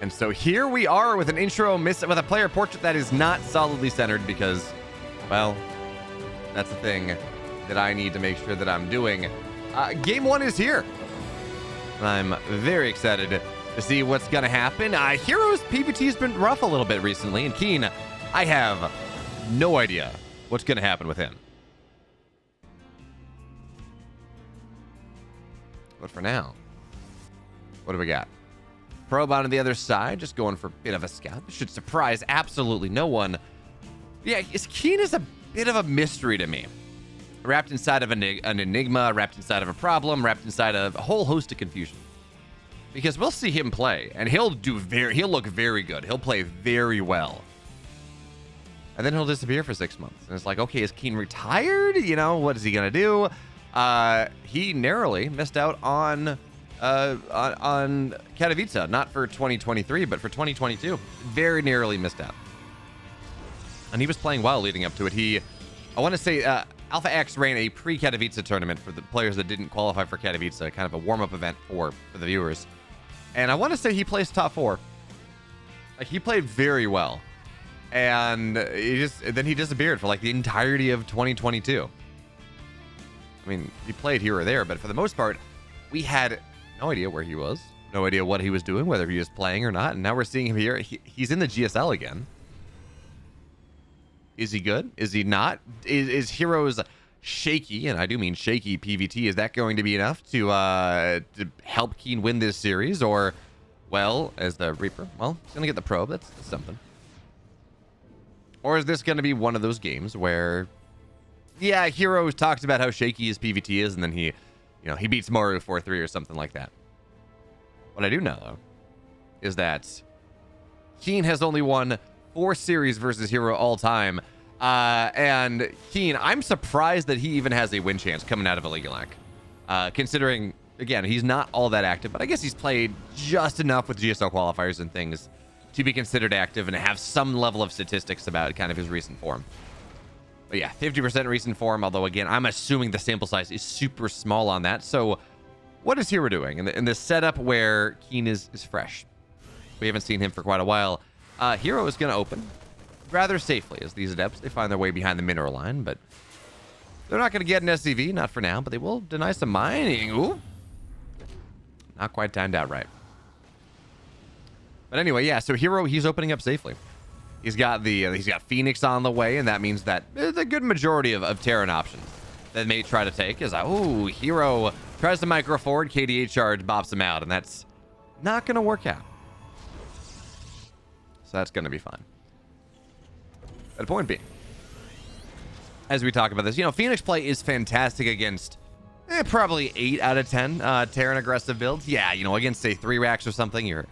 And so here we are with an intro with a player portrait that is not solidly centered because, well, that's the thing that I need to make sure that I'm doing. Game 1 is here. I'm very excited to see what's going to happen. herO's PvT has been rough a little bit recently, and KeeN, I have no idea what's going to happen with him. But for now, what do we got? Probe on the other side, just going for a bit of a scout. This should surprise absolutely no one. Yeah, KeeN is a bit of a mystery to me. Wrapped inside of an enigma, wrapped inside of a problem, wrapped inside of a whole host of confusion. Because we'll see him play, and he'll look very good. He'll play very well. And then he'll disappear for 6 months. And it's like, okay, is KeeN retired? You know, what is he gonna do? He narrowly missed out on Katowice, not for 2023, but for 2022. Very narrowly missed out. And he was playing well leading up to it. I want to say, Alpha X ran a pre-Katowice tournament for the players that didn't qualify for Katowice, kind of a warm-up event for the viewers. And I want to say he placed top 4. Like, he played very well. And then he disappeared for like the entirety of 2022. I mean, he played here or there, but for the most part, we had no idea where he was, no idea what he was doing, whether he was playing or not. And now we're seeing him here. He's in the GSL again. Is he good? Is he not? Is herO's shaky, and I do mean shaky PvT, is that going to be enough to help KeeN win this series? Or, well, as the Reaper, well, he's going to get the probe. That's something. Or is this going to be one of those games where, yeah, herO talks about how shaky his PvT is, and then he beats Maru 4-3 or something like that. What I do know, though, is that KeeN has only won 4 series versus herO all time. And KeeN, I'm surprised that he even has a win chance coming out of a League-Elec. Considering, again, he's not all that active, but I guess he's played just enough with GSL qualifiers and things to be considered active and have some level of statistics about kind of his recent form. But yeah, 50% recent form, although again, I'm assuming the sample size is super small on that. So what is herO doing in the setup where KeeN is fresh? We haven't seen him for quite a while. herO is going to open rather safely as these adepts, they find their way behind the mineral line, but they're not going to get an SCV, not for now, but they will deny some mining. Ooh. Not quite timed out right. But anyway, yeah, so herO, he's opening up safely. He's got Phoenix on the way, and that means that there's a good majority of Terran options that may try to take. Is herO tries to micro forward, KDA charge, bops him out, and that's not going to work out. So that's going to be fine. But the point being, as we talk about this, Phoenix play is fantastic against probably 8 out of 10 Terran aggressive builds. Yeah, against, say, 3 racks or something, you're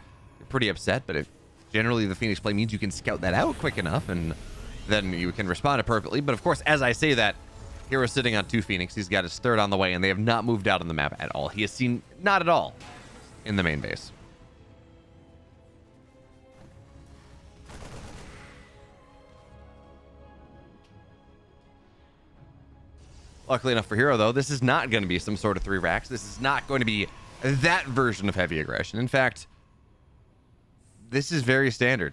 pretty upset, but if generally the Phoenix play means you can scout that out quick enough, and then you can respond appropriately. But of course, as I say that, herO's sitting on 2 Phoenix. He's got his 3rd on the way, and they have not moved out on the map at all. He has seen not at all in the main base. Luckily enough for herO, though, this is not going to be some sort of 3 racks. This is not going to be that version of heavy aggression. In fact, this is very standard,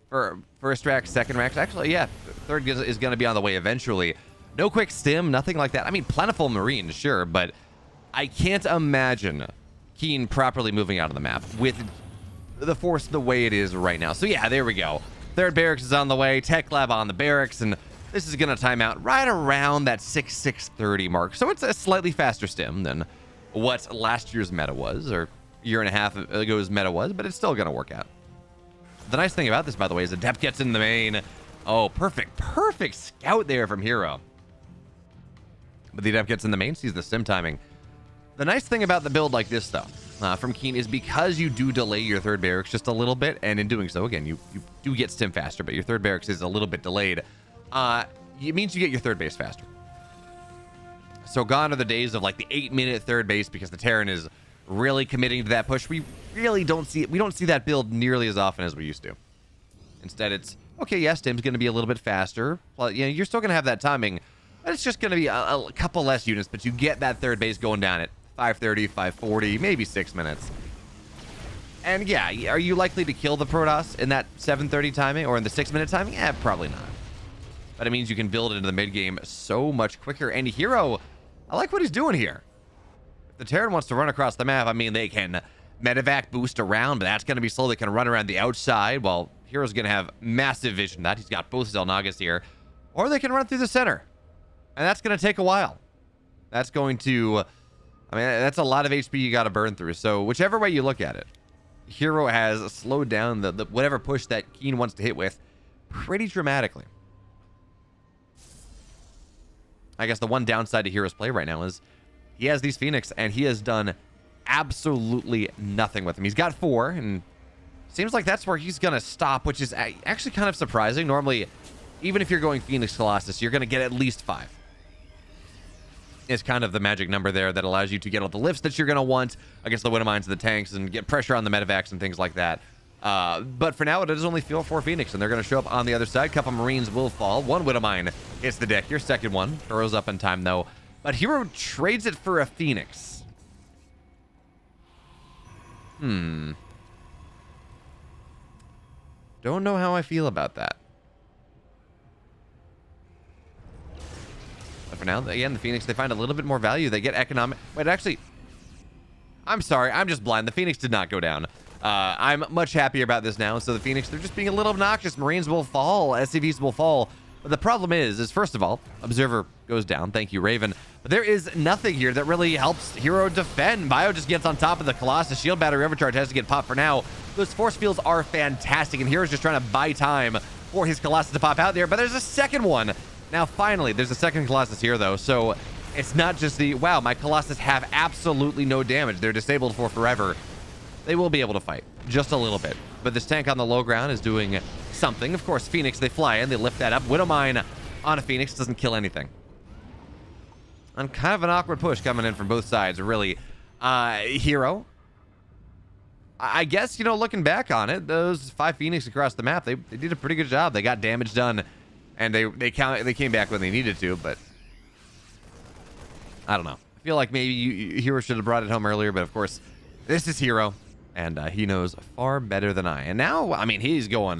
for first racks, second racks. Actually, yeah, 3rd is going to be on the way eventually. No quick stim, nothing like that. I mean, plentiful Marines, sure, but I can't imagine KeeN properly moving out of the map with the force the way it is right now. So yeah, there we go. 3rd barracks is on the way, tech lab on the barracks, and this is going to time out right around that 6:30 mark. So it's a slightly faster stim than what last year's meta was, or year and a half ago's meta was, but it's still going to work out. The nice thing about this, by the way, is Adept gets in the main. Oh, perfect scout there from herO. But the Adept gets in the main, sees the stim timing. The nice thing about the build like this, though, from KeeN, is because you do delay your 3rd barracks just a little bit, and in doing so, again, you do get stim faster, but your 3rd barracks is a little bit delayed. It means you get your 3rd base faster. So gone are the days of like the 8-minute 3rd base because the Terran is really committing to that push. We really don't see that build nearly as often as we used to. Instead, it's okay. Yes, Tim's going to be a little bit faster. Well, you're still going to have that timing, but it's just going to be a couple less units. But you get that 3rd base going down at 5:30, 5:40, maybe 6 minutes. And yeah, are you likely to kill the Protoss in that 7:30 timing or in the 6-minute timing? Yeah, probably not. But it means you can build into the mid game so much quicker. And herO, I like what he's doing here. If the Terran wants to run across the map, I mean, they can medevac boost around, but that's going to be slow. They can run around the outside while herO's going to have massive vision. That he's got both Xel'Nagas here. Or they can run through the center. And that's going to take a while. That's going to... I mean, that's a lot of HP you got to burn through. So whichever way you look at it, herO has slowed down the whatever push that KeeN wants to hit with pretty dramatically. I guess the one downside to herO's play right now is he has these Phoenix, and he has done absolutely nothing with them. He's got 4, and seems like that's where he's going to stop, which is actually kind of surprising. Normally, even if you're going Phoenix Colossus, you're going to get at least 5. It's kind of the magic number there that allows you to get all the lifts that you're going to want against the Widowmines and the tanks and get pressure on the medevacs and things like that. But for now, it is only 4 Phoenix, and they're going to show up on the other side. Couple Marines will fall. 1 Widowmine hits the deck. Your second one throws up in time, though. But herO trades it for a Phoenix. Don't know how I feel about that. But for now, again, the Phoenix, they find a little bit more value. They get economic... Wait, actually... I'm sorry. I'm just blind. The Phoenix did not go down. I'm much happier about this now. So the Phoenix, they're just being a little obnoxious. Marines will fall. SCVs will fall. But the problem is first of all, Observer goes down. Thank you, Raven. But there is nothing here that really helps herO defend. Bio just gets on top of the Colossus. Shield battery overcharge has to get popped for now. Those force fields are fantastic, and herO's just trying to buy time for his Colossus to pop out there. But there's a second one. Now, finally, there's a second Colossus here, though. So it's not just the, wow, my Colossus have absolutely no damage. They're disabled for forever. They will be able to fight just a little bit. But this tank on the low ground is doing something. Of course, Phoenix, they fly in, they lift that up. Widowmine on a Phoenix doesn't kill anything. And kind of an awkward push coming in from both sides, really. herO, I guess, you know, looking back on it, those 5 Phoenix across the map, they did a pretty good job. They got damage done, and they came back when they needed to, but I don't know. I feel like maybe herO should have brought it home earlier, but of course, this is herO. And he knows far better than I. And now, I mean, he's going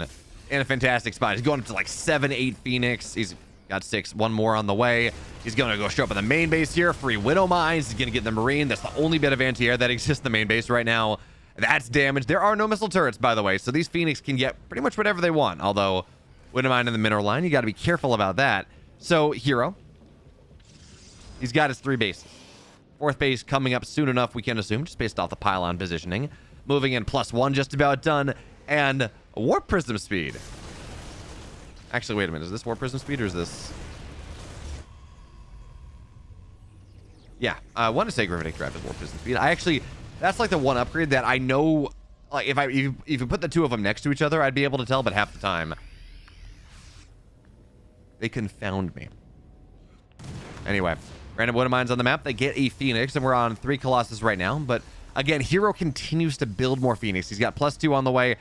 in a fantastic spot. He's going up to like 7, 8 Phoenix. He's got 6, 1 more on the way. He's going to go show up in the main base here. Free Widowmines. He's going to get the Marine. That's the only bit of anti-air that exists in the main base right now. That's damage. There are no missile turrets, by the way. So these Phoenix can get pretty much whatever they want. Although, Widowmine in the mineral line, you got to be careful about that. So, herO, he's got his 3 bases. 4th base coming up soon enough, we can assume, just based off the pylon positioning. Moving in +1, just about done. And Warp Prism speed. Actually, wait a minute. Is this Warp Prism speed or is this... Yeah, I want to say Gravitic Drive is Warp Prism speed. I actually... That's like the one upgrade that I know... Like, if you put the 2 of them next to each other, I'd be able to tell, but half the time... They confound me. Anyway, random Widowmines on the map. They get a Phoenix, and we're on 3 Colossus right now, but... Again, herO continues to build more Phoenix. He's got +2 on the way.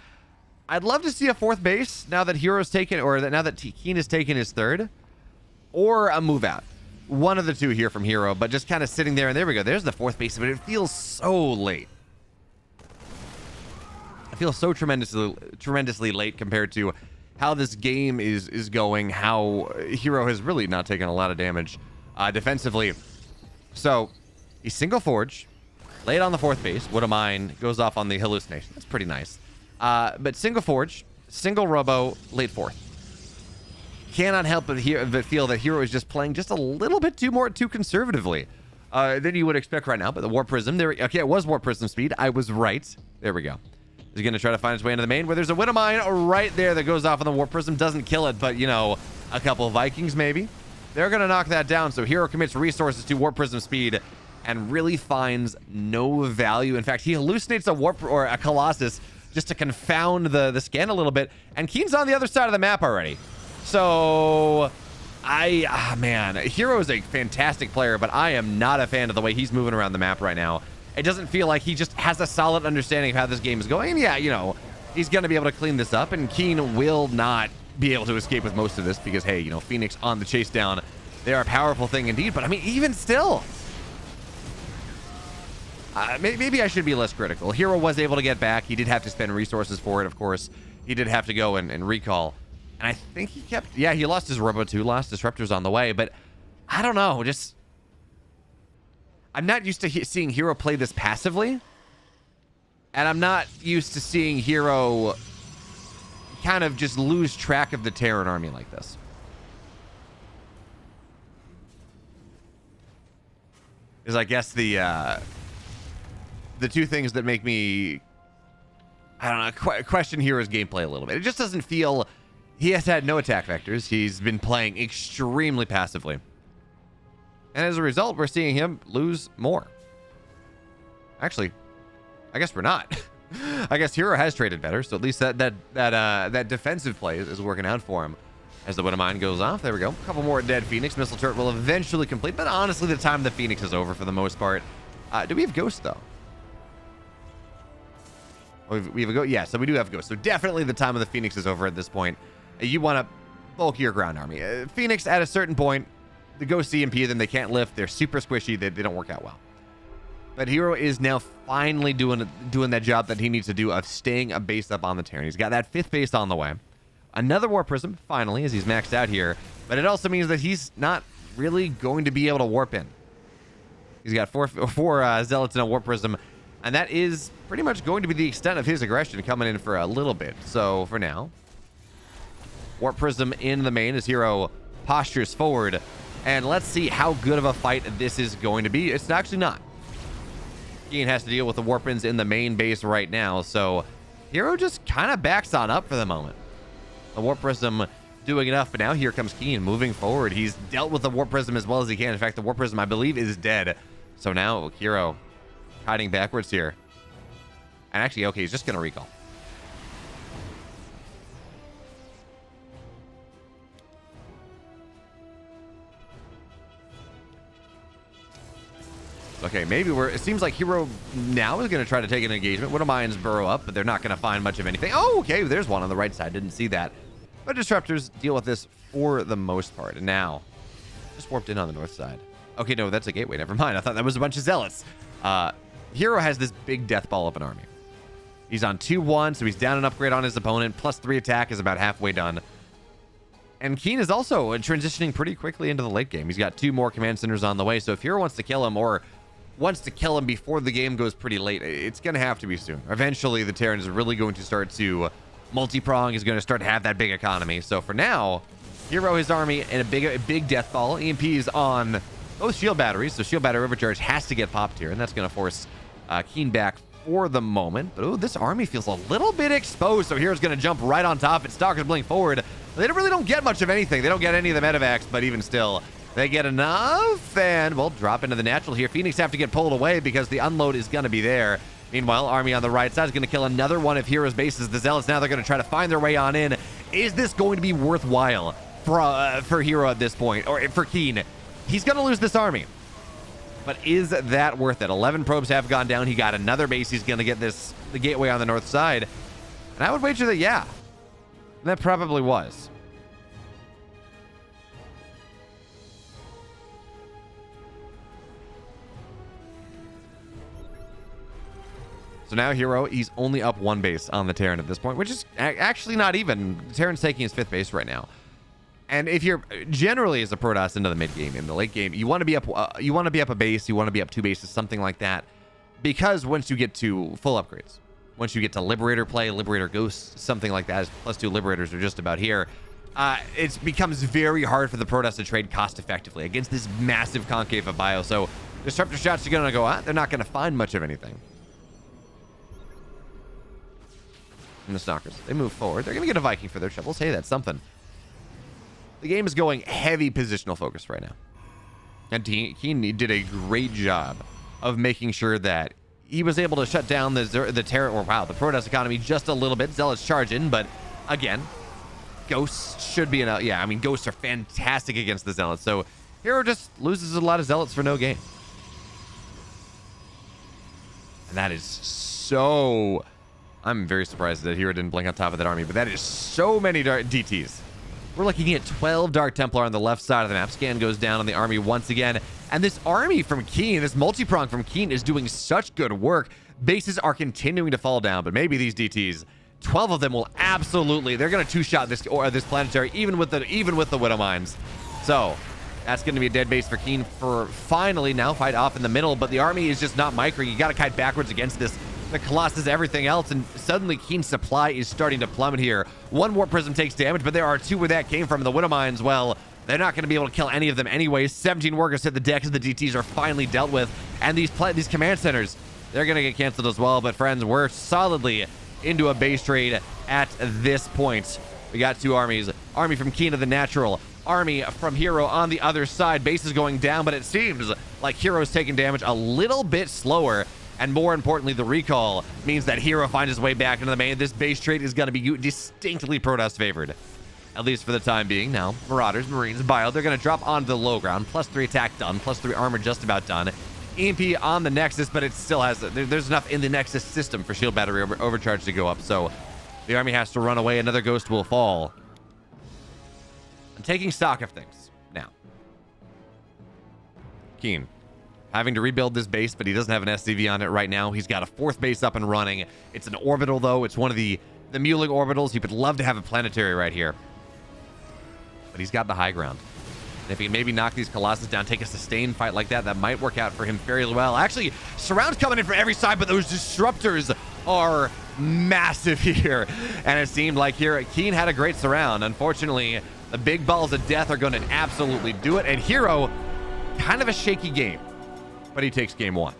I'd love to see a 4th base now that hero's taken, or now that KeeN has taken his 3rd, or a move out. One of the 2 here from herO, but just kind of sitting there, and there we go. There's the 4th base, but it feels so late. I feel so tremendously late compared to how this game is going, how herO has really not taken a lot of damage defensively. So, he's single forge. Late on the 4th base. Widowmine goes off on the hallucination. That's pretty nice. But single forge, single robo, late 4th. Cannot help but feel that herO is just playing just a little bit too conservatively than you would expect right now. But the Warp Prism, there. Okay, it was Warp Prism speed. I was right. There we go. He's going to try to find his way into the main, where there's a Widowmine right there that goes off on the Warp Prism. Doesn't kill it, but, you know, a couple of Vikings maybe. They're going to knock that down. So herO commits resources to Warp Prism speed and really finds no value. In fact, he hallucinates a Warp or a Colossus just to confound the scan a little bit. And KeeN's on the other side of the map already. So, man, herO is a fantastic player, but I am not a fan of the way he's moving around the map right now. It doesn't feel like he just has a solid understanding of how this game is going. And yeah, you know, he's going to be able to clean this up, and KeeN will not be able to escape with most of this because, hey, you know, Phoenix on the chase down. They are a powerful thing indeed, but I mean, even still, Maybe I should be less critical. herO was able to get back. He did have to spend resources for it, of course. He did have to go and recall. And I think he kept... Yeah, he lost his Robo 2, lost Disruptors on the way. But I don't know. Just... I'm not used to seeing herO play this passively. And I'm not used to seeing herO kind of just lose track of the Terran army like this. Is, I guess, the two things that make me, I don't know, question hero's gameplay a little bit. It just doesn't feel... He has had no attack vectors. He's been playing extremely passively. And as a result, we're seeing him lose more. Actually, I guess we're not. I guess herO has traded better, so at least that defensive play is working out for him. As the Wind of Mine goes off, there we go. A couple more dead Phoenix. Missile turret will eventually complete, but honestly, the time the Phoenix is over for the most part. Do we have Ghost, though? We have a Ghost? Yeah, so we do have Ghost. So definitely the time of the Phoenix is over at this point. You want to bulk your ground army. Phoenix, at a certain point, the Ghost EMP them, they can't lift. They're super squishy. They don't work out well. But herO is now finally doing that job that he needs to do of staying a base up on the Terran. He's got that 5th base on the way. Another Warp Prism, finally, as he's maxed out here. But it also means that he's not really going to be able to warp in. He's got four Zealots and a Warp Prism. And that is pretty much going to be the extent of his aggression coming in for a little bit. So, for now, Warp Prism in the main as herO postures forward. And let's see how good of a fight this is going to be. It's actually not. KeeN has to deal with the Warpins in the main base right now. So, herO just kind of backs on up for the moment. The Warp Prism doing enough, but now here comes KeeN moving forward. He's dealt with the Warp Prism as well as he can. In fact, the Warp Prism, I believe, is dead. So now herO hiding backwards here. And actually, okay, he's just going to recall. Okay, maybe it seems like herO now is going to try to take an engagement. Wind of Mine's burrow up, but they're not going to find much of anything. Oh, okay, there's one on the right side. Didn't see that. But Disruptors deal with this for the most part. And now, just warped in on the north side. Okay, no, that's a gateway. Never mind. I thought that was a bunch of Zealots. herO has this big death ball of an army. He's on 2-1, so he's down an upgrade on his opponent. +3 attack is about halfway done. And KeeN is also transitioning pretty quickly into the late game. He's got 2 more command centers on the way. So if herO wants to kill him or wants to kill him before the game goes pretty late, it's going to have to be soon. Eventually, the Terran is really going to start to multi-prong, is going to start to have that big economy. So for now, herO, his army, and a big death ball. EMPs on both shield batteries. So shield battery overcharge has to get popped here, and that's going to force KeeN back for the moment. But oh, this army feels a little bit exposed. So hero's going to jump right on top. And Stalkers blink forward. They really don't get much of anything. They don't get any of the medevacs, but even still, they get enough. And we'll drop into the natural here. Phoenix have to get pulled away because the unload is going to be there. Meanwhile, army on the right side is going to kill another one of hero's bases. The Zealots now, they're going to try to find their way on in. Is this going to be worthwhile for herO at this point, or for KeeN? He's going to lose this army. But is that worth it? 11 probes have gone down. He got another base. He's going to get the gateway on the north side. And I would wager that, yeah, that probably was. So now herO, he's only up 1 base on the Terran at this point, which is actually not even. The Terran's taking his 5th base right now. And if you're generally as a Protoss into the mid game, in the late game, you want to be up a base, you want to be up 2 bases, something like that, because once you get to full upgrades, once you get to Liberator play, Liberator Ghosts, something like that, +2 Liberators are just about here. It becomes very hard for the Protoss to trade cost effectively against this massive concave of bio. So Disruptor shots are going to go out. They're not going to find much of anything. And the Stalkers, they move forward. They're going to get a Viking for their shovels. Hey, that's something. The game is going heavy positional focus right now. And KeeN did a great job of making sure that he was able to shut down the Terran, or wow, the Protoss economy just a little bit. Zealots charge in, but again, Ghosts should be enough. Yeah, I mean, Ghosts are fantastic against the Zealots. So herO just loses a lot of Zealots for no gain. And that is so... I'm very surprised that herO didn't blink on top of that army, but that is so many DTs. We're looking at 12 Dark Templar on the left side of the map. Scan goes down on the army once again. And this army from KeeN, this multi-prong from KeeN is doing such good work. Bases are continuing to fall down, but maybe these DTs, 12 of them will absolutely, they're going to two-shot this planetary, even with the Widow Mines. So that's going to be a dead base for KeeN for finally now fight off in the middle, but the army is just not microing. You got to kite backwards against this. The Colossus, everything else, and suddenly KeeN's supply is starting to plummet here. One more Prism takes damage, but there are two where that came from. The Widow Mines, well, they're not going to be able to kill any of them anyways. 17 workers hit the deck as the DTs are finally dealt with, and these command centers, they're going to get canceled as well. But friends, we're solidly into a base trade at this point. We got two armies. Army from KeeN to the natural. Army from herO on the other side. Base is going down, but it seems like herO's taking damage a little bit slower. And more importantly, the recall means that herO finds his way back into the main. This base trade is going to be distinctly Protoss favored, at least for the time being. Now, Marauders, Marines, Bio, they're going to drop onto the low ground. +3 attack done, +3 armor just about done. EMP on the Nexus, but it still has, there's enough in the Nexus system for shield battery overcharge to go up. So the army has to run away. Another ghost will fall. I'm taking stock of things now. KeeN having to rebuild this base, but he doesn't have an SCV on it right now. He's got a fourth base up and running. It's an orbital, though. It's one of the Muling orbitals. He would love to have a planetary right here, but he's got the high ground. And if he can maybe knock these Colossus down, take a sustained fight like that, that might work out for him fairly well. Actually, surrounds coming in from every side, but those disruptors are massive here. And it seemed like here KeeN had a great surround. Unfortunately, the big balls of death are going to absolutely do it. And herO, kind of a shaky game, but he takes game one.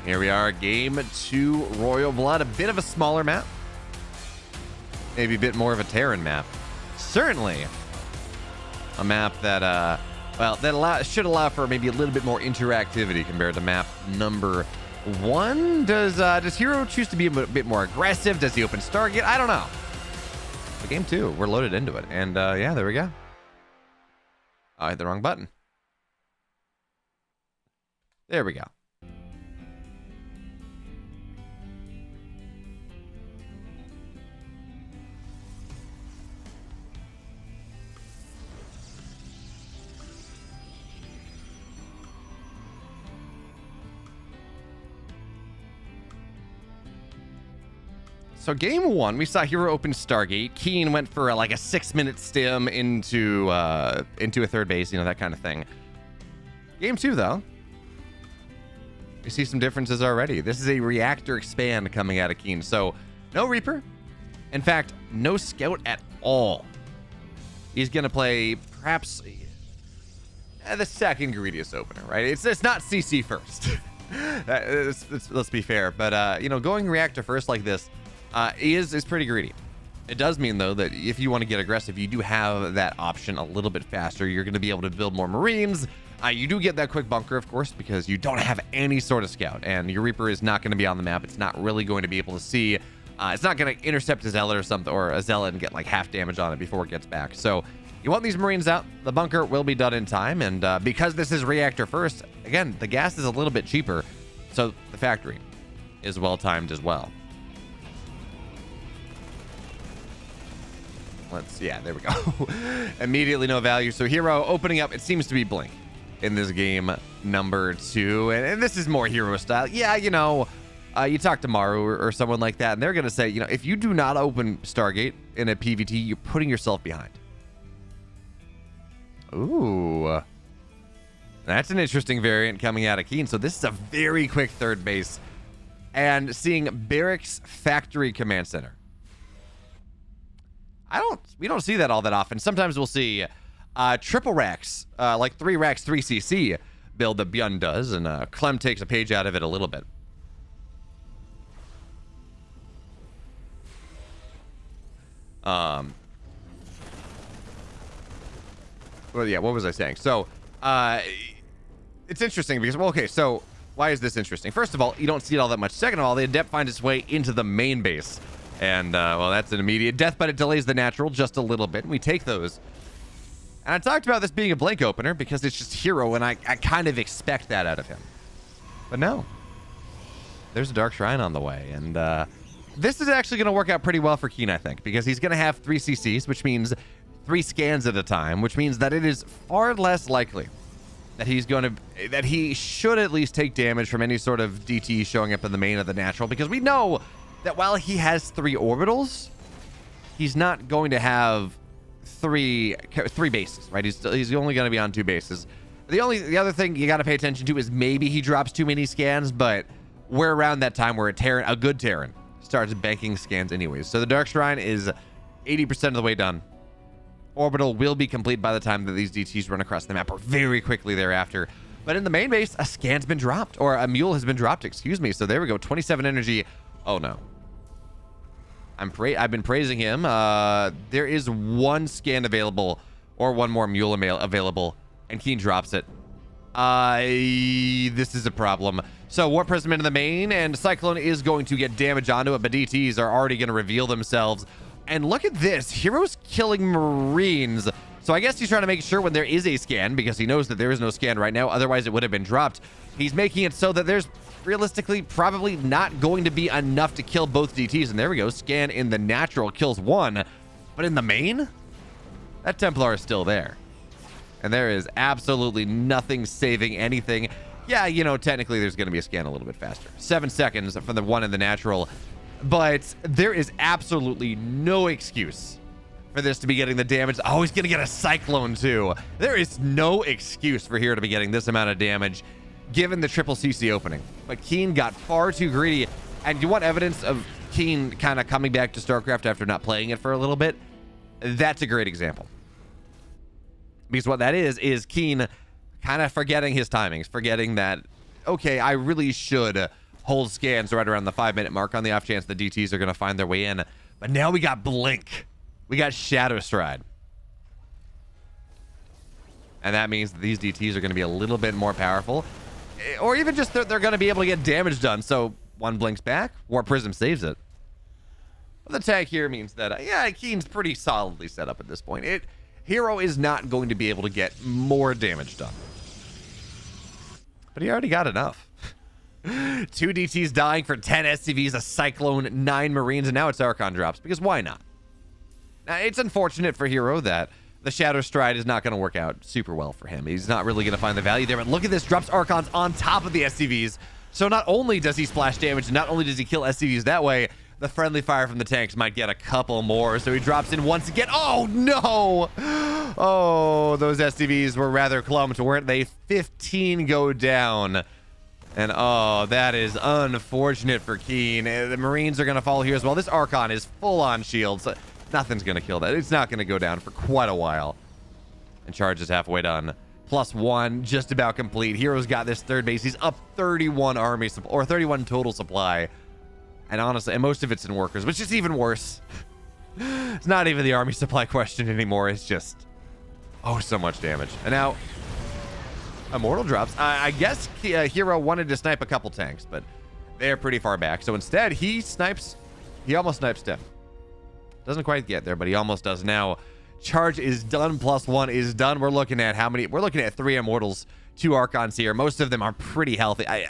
Here we are, game two, Royal Blood. A bit of a smaller map. Maybe a bit more of a Terran map. Certainly a map that, well, that should allow for maybe a little bit more interactivity compared to map number one. Does herO choose to be a bit more aggressive? Does he open Stargate? I don't know. But game two, we're loaded into it. And yeah, there we go. I hit the wrong button. There we go. So game one, we saw herO open Stargate. KeeN went for like a 6-minute stim into a third base, you know, that kind of thing. Game two, though, we see some differences already. This is a reactor expand coming out of KeeN. So no Reaper. In fact, no Scout at all. He's going to play perhaps the second greediest opener, right? It's not CC first. Let's be fair. But, you know, going reactor first like this, is pretty greedy. It does mean, though, that if you want to get aggressive, you do have that option a little bit faster. You're going to be able to build more Marines. You do get that quick bunker, of course, because you don't have any sort of scout, and your Reaper is not going to be on the map. It's not really going to be able to see. It's not going to intercept a Zealot or something, or a Zealot, and get like half damage on it before it gets back. So you want these Marines out. The bunker will be done in time, and because this is reactor first, again, the gas is a little bit cheaper, so the factory is well timed as well. Yeah, there we go. Immediately no value. So herO opening up, it seems to be Blink in this game number two. And this is more herO style. Yeah, you know, you talk to Maru or someone like that, and they're going to say, you know, if you do not open Stargate in a PvT, you're putting yourself behind. Ooh. That's an interesting variant coming out of KeeN. So this is a very quick third base. And seeing Barracks Factory Command Center. We don't see that all that often. Sometimes we'll see triple racks, like 3 racks, 3 CC build that Bjorn does, and Clem takes a page out of it a little bit. Well, yeah, what was I saying? So, it's interesting because, well, okay, so why is this interesting? First of all, you don't see it all that much. Second of all, the Adept finds its way into the main base. And, well, that's an immediate death, but it delays the natural just a little bit. And we take those. And I talked about this being a Blink opener because it's just herO, and I kind of expect that out of him. But no. There's a Dark Shrine on the way. And this is actually going to work out pretty well for KeeN, I think, because he's going to have 3 CCs, which means 3 scans at a time, which means that it is far less likely that he should at least take damage from any sort of DT showing up in the main of the natural, because we know that while he has 3 orbitals, he's not going to have three bases, right? He's only going to be on 2 bases. The other thing you got to pay attention to is maybe he drops too many scans, but we're around that time where a good Terran starts banking scans anyways. So the Dark Shrine is 80% of the way done. Orbital will be complete by the time that these DTs run across the map, or very quickly thereafter. But in the main base, a scan's been dropped, or a mule has been dropped, excuse me. So there we go, 27 energy. Oh no. I've been praising him. There is 1 scan available, or 1 more mule available, and KeeN drops it. This is a problem. So Warp Prism into the main, and Cyclone is going to get damage onto it, but DTs are already going to reveal themselves. And look at this, herO's killing Marines. So I guess he's trying to make sure when there is a scan, because he knows that there is no scan right now, otherwise it would have been dropped. He's making it so that there's realistically probably not going to be enough to kill both DTs. And there we go, scan in the natural kills 1, but in the main, that Templar is still there. And there is absolutely nothing saving anything. Yeah, you know, technically there's going to be a scan a little bit faster. 7 seconds from the 1 in the natural. But there is absolutely no excuse for this to be getting the damage. Oh, he's going to get a Cyclone too. There is no excuse for here to be getting this amount of damage given the triple CC opening. But KeeN got far too greedy. And you want evidence of KeeN kind of coming back to StarCraft after not playing it for a little bit? That's a great example. Because what that is KeeN kind of forgetting his timings, forgetting that, okay, I really should hold scans right around the 5-minute mark on the off chance the DTs are going to find their way in. But now we got Blink. We got Shadow Stride. And that means that these DTs are going to be a little bit more powerful. Or even just they're going to be able to get damage done. So 1 blinks back, Warp Prism saves it. Well, the tag here means that, yeah, KeeN's pretty solidly set up at this point. herO is not going to be able to get more damage done. But he already got enough. 2 DTs dying for 10 SCVs, a Cyclone, 9 Marines, and now it's Archon drops, because why not? Now, it's unfortunate for herO that the Shadow Stride is not going to work out super well for him. He's not really going to find the value there, but look at this, drops Archons on top of the SCVs. So not only does he splash damage, not only does he kill SCVs that way, the friendly fire from the tanks might get a couple more. So he drops in once again. Oh, no! Oh, those SCVs were rather clumped, weren't they? 15 go down. And oh, that is unfortunate for KeeN. The Marines are going to follow here as well. This Archon is full on shields. Nothing's going to kill that. It's not going to go down for quite a while. And charge is halfway done. +1, just about complete. herO's got this 3rd base. He's up 31 army supply, or 31 total supply. And honestly, and most of it's in workers, which is even worse. It's not even the army supply question anymore. It's just, oh, so much damage. And now Immortal drops. I guess herO wanted to snipe a couple tanks, but they're pretty far back. So instead, he almost snipes Tim. Doesn't quite get there, but he almost does. Now, charge is done, +1 is done. We're looking at how many? We're looking at 3 Immortals, 2 Archons here. Most of them are pretty healthy. I'm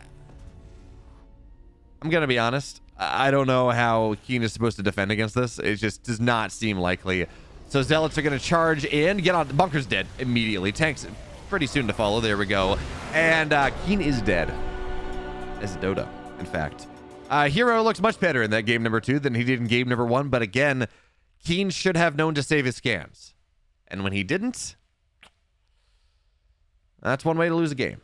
going to be honest. I don't know how KeeN is supposed to defend against this. It just does not seem likely. So Zealots are going to charge in, get on. Bunker's dead immediately. Tanks pretty soon to follow. There we go. And KeeN is dead. As Dodo, in fact. herO looks much better in that game number 2 than he did in game number 1. But again, KeeN should have known to save his scans. And when he didn't, that's one way to lose a game.